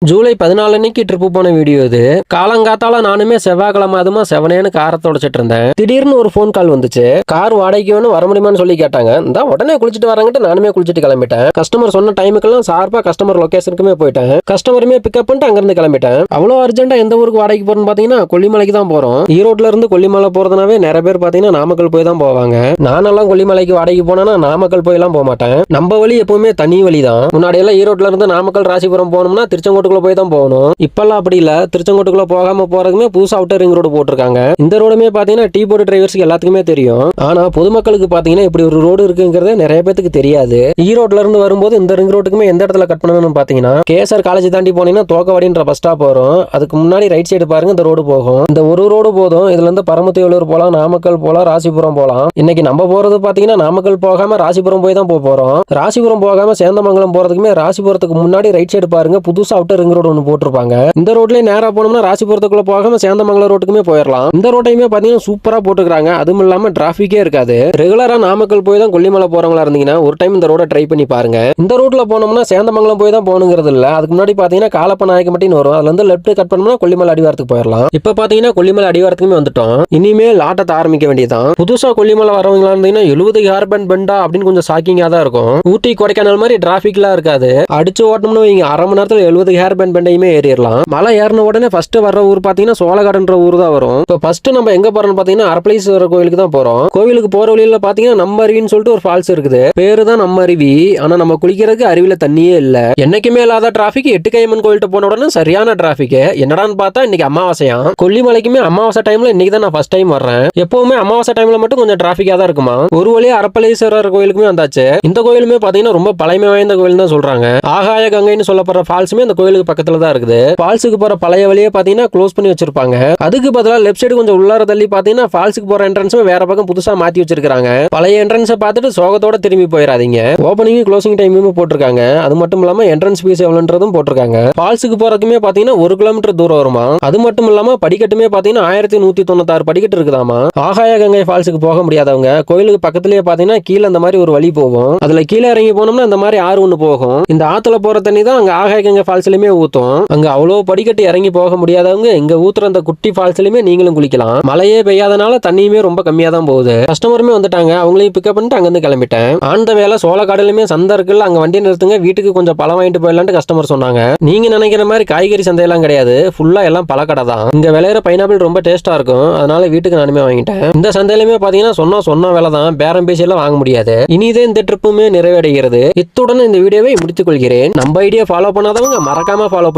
ஜூலை 14 அன்னைக்கு ட்ரிப்பு போன வீடியோ இது. காலங்காத்தால நானுமே செவ்வாய்க்கிழமை அதுமா செவனேன்னு காரை தொடச்சிட்டு இருந்தேன். திடீர்னு ஒரு ஃபோன் கால் வந்துச்சு. கார் வாடகைக்கு வேணும் வர முடியுமான்னு சொல்லி கேட்டாங்க. இந்த உடனே குளிச்சுட்டு வராங்கிட்டு நானுமே குளிச்சுட்டு கிளம்பிட்டேன். கஸ்டமர் சொன்ன டைமுக்கெல்லாம் சார்பா கஸ்டமர் லொகேஷனுக்குமே போயிட்டேன். கஸ்டமருமே பிக்கப் பண்ணிட்டு அங்கிருந்து கிளம்பிட்டேன். அவ்வளோ அர்ஜென்ட்டா எந்த ஊருக்கு வாடகைக்கு போறோம்னு பாத்தீங்கன்னா கொல்லிமலைக்கு தான் போறோம். ஈரோட்ல இருந்து கொல்லிமலை போறதுனாவே நிறைய பேர் பாத்தீங்கன்னா நாமக்கல் போய் தான் போவாங்க. நானெல்லாம் கொல்லிமலைக்கு வாடகைக்கு போனா நாமக்கல் போய் எல்லாம் போக மாட்டேன். நம்ம வழி எப்பவுமே தனி வழி தான். முன்னாடி எல்லாம் ஈரோட்ல இருந்து நாமக்கல் ராசிபுரம் போகணும்னா திருச்செங்கோட்டுக்குள்ள போய் தான் போகணும். இப்பெல்லாம் அப்படி இல்ல. திருச்செங்கோட்டுக்குள்ள போகாம போறதுக்குமே புதுசா அவுட்டர் ரிங் ரோடு போட்டிருக்காங்க. இந்த ரோடுமே பாத்தீங்கன்னா டீ போர்டு டிரைவர்ஸ்க்கு எல்லாத்துக்குமே தெரியும். ஆனா பொதுமக்களுக்கு பாத்தீங்கன்னா இப்படி ஒரு ரோடு இருக்குங்கிறது நிறைய பேருக்கு தெரியாது. ஈரோட்ல இருந்து வரும்போது இந்த ரிங் ரோட்டுக்குமே எந்த இடத்துல கட் பண்ணணும்னு பாத்தீங்கன்னா கேஎஸ்ஆர் காலேஜ் தாண்டி போனீங்கன்னா தோக்கவாடின்ற பஸ் ஸ்டாப் வரும். அதுக்கு முன்னாடி ரைட் சைடு பாருங்க இந்த ரோடு போகும். இந்த ஒரு ரோடு போதும். இதுல இருந்து பரமத்திவேலூர் போலாம், நாமக்கல் போலாம், ராசிபுரம் போலாம். இன்னைக்கு நம்ம போறது பாத்தீங்கன்னா நாமக்கல் போகாம ராசிபுரம் போய் தான் போறோம். ராசிபுரம் போகாம சேந்தமங்கலம் போறதுக்குமே ராசிபுரத்துக்கு முன்னாடி ரைட் சைடு பாருங்க புதுசா அவுட்டர் ரிங் ரோடு ஒன்று போட்டிருப்பாங்க. இந்த ரோட்லயே நேரா போனோம்னா ராசிபுரத்துக்குள்ள போகாம சேந்தமங்கலம் ரோட்டுக்குமே போயிடலாம். இந்த ரோட்டையுமே பாத்தீங்கன்னா சூப்பரா போட்டுக்கிறாங்க. அதுவும் இல்லாம டிராபிக்கே இருக்காது. ரெகுலரா நாமக்கல் போய் தான் கொல்லிமலை போறவங்களா இருந்தீங்கன்னா ஒரு டைம் இந்த ரோட ட்ரை பண்ணி பாருங்க. இந்த ரோட்ல போனோம்னா சேந்தமங்கலம் போய் தான் போகணுங்கிறது இல்ல. அதுக்கு முன்னாடி பாத்தீங்கன்னா காலப்ப நாயக்கம்பட்டின்னு வரும். அதுல இருந்து லெப்ட் கட் பண்ணோம்னா கொல்லிமலை அடிவாரத்துக்கு போயிடலாம். இப்ப பாத்தீங்கன்னா கொல்லிமலை அடிவாரத்துக்குமே வந்துட்டோம். இனிமேல் ஆட்டத்தை ஆரம்பிக்க வேண்டியதான். புதுசா கொல்லிமலை வரவங்களா இருந்தீங்கன்னா 70 ஹார்பன் பெண்டா அப்படின்னு கொஞ்சம் ஷாக்கிங்கா தான் இருக்கும். ஊட்டி கொடைக்கானல் மாதிரி டிராபிக்லாம் இருக்காது. அடிச்சு ஓட்டணும்னு வைங்க, அரை மணி நேரத்துல 70 ஹார்பன் பெண்டையுமே ஏறிடலாம். மலை ஏறின உடனே ஃபர்ஸ்ட் வர்ற ஊர் பாத்தீங்கன்னா சோழகாடுன்ற ஊர் தான் வரும். இப்போ ஃபர்ஸ்ட் நம்ம எங்க போறோம்னு பாத்தீங்கன்னா அரப்பளீஸ்வரர் கோயிலுக்கு தான் போறோம். கோவிலுக்கு போற வழியில பாத்தீங்கன்னா நம்ம அருவின்னு சொல்லிட்டு ஒரு ஃபால்ஸ் இருக்குது. பேரு தான் நம்ம அருவி. ஆனா நம்ம குளிக்கிறதுக்கு அருவியில தண்ணியே இல்ல. என்னைக்குமே இல்லாத டிராபிக். எட்டுக்கையம்மன் கோயில்கிட்ட போன உடனே சரியான டிராபிக். என்னடான்னு பார்த்தா இன்னைக்கு அமாவாசையா. கொல்லிமலைக்குமே அமாவாசை டைம்ல இன்னைக்கு தான் நான் ஃபர்ஸ்ட் டைம் வர்றேன். எப்பவுமே அமாவாசை டைம்ல மட்டும் கொஞ்சம் டிராபிக்கா தான் இருக்குமா. ஒரு வழியா அரப்பளீஸ்வரர் கோயிலுக்குமே வந்தாச்சு. இந்த கோயிலுமே பாத்தீங்கன்னா ரொம்ப பழமை வாய்ந்த கோயில் தான் சொல்றாங்க. ஆகாய கங்கைன்னு சொல்லப்படுற ஃபால்ஸுமே அந்த கோயிலுக்கு பக்கத்துல தான் இருக்குது. ஃபால்ஸுக்கு போற பழைய வழியை பாத்தீங்கன்னா க்ளோஸ் பண்ணி வச்சிருப்பாங்க. அதுக்கு பதிலா லெஃப்ட் சைடு கொஞ்சம் உள்ளார தள்ளி பாத்தீங்கன்னா ஃபால்ஸுக்கு போற என்ட்ரன்ஸும் வேற பக்கம் புதுசா மாத்தி வச்சிருக்காங்க. பழைய என்ட்ரன்ஸை பார்த்துட்டு சோகத்தோட திரும்பி போயிடாதீங்க. ஓப்பனிங் க்ளோசிங் டைமும் போட்டிருக்காங்க. அது மட்டும் இல்லாம என்ட்ரன்ஸ் ஃபீஸ் எவ்வளவுன்றதும் போட்டிருக்காங்க. ஃபால்ஸுக்கு போறதுக்குமே பாத்தீங்கன்னா 1 கிலோமீட்டர் தூரம் வருமா. அது மட்டும் இல்லாம படிக்கட்டுமே பாத்தீங்கன்னா 1196 படிக்கட்டு இருக்குதாமா. ஆகாய கங்கை ஃபால்ஸுக்கு போக முடியாதவங்க கோயிலுக்கு பக்கத்துலயே பாத்தீங்கன்னா கீழே அந்த மாதிரி ஒரு வழி போகும். அதுல கீழே இறங்கி போனோம்னா அந்த மாதிரி ஆறு ஒண்ணு போகும். இந்த ஆத்துல போற தண்ணி தான் அங்க ஆகாய கங்கை ஃபால்ஸ்லயுமே ஊத்தும். அங்க அவ்வளவு படிக்கட்டு இறங்கி போக முடியாதவங்க இங்க ஊத்துற அந்த குட்டி ஃபால்ஸ்லயுமே நீங்களும் குளிக்கலாம். மழையே பெய்யாதனால தண்ணியுமே ரொம்ப கம்மியா தான் போகுது. கஸ்டமருமே வந்துட்டாங்க. அவங்களையும் பிக்கப் பண்ணிட்டு அங்கிருந்து கிளம்பிட்டேன். ஆண்ட வேலை சோளக்காடுலயுமே சந்தை இருக்குல்ல, அங்க வண்டி நிறுத்துங்க, வீட்டுக்கு கொஞ்சம் பழம் வாங்கிட்டு போயிடலான்னு கஸ்டமர் சொன்னாங்க. நீங்க நினைக்கிற மாதிரி காய்கறி சந்தையெல்லாம் கிடையாது. ஃபுல்லா எல்லாம் பழக்கடை தான். இங்க விளையிற பைனாப்பிள் ரொம்ப டேஸ்டா இருக்கும். அதனால வீட்டுக்கு நானுமே வாங்கிட்டேன். இந்த சந்தையிலுமே பாத்தீங்கன்னா சொன்ன வேலை தான். பேரம் பேசி எல்லாம் வாங்க முடியாது. இனிதே இந்த ட்ரிப்புமே நிறைவடைகிறது. இத்துடன் இந்த வீடியோவை முடித்துக் கொள்கிறேன். நம்ம ஐடியா ஃபாலோ பண்ணாதவங்க மறக்காம ஃபாலோ பண்ணி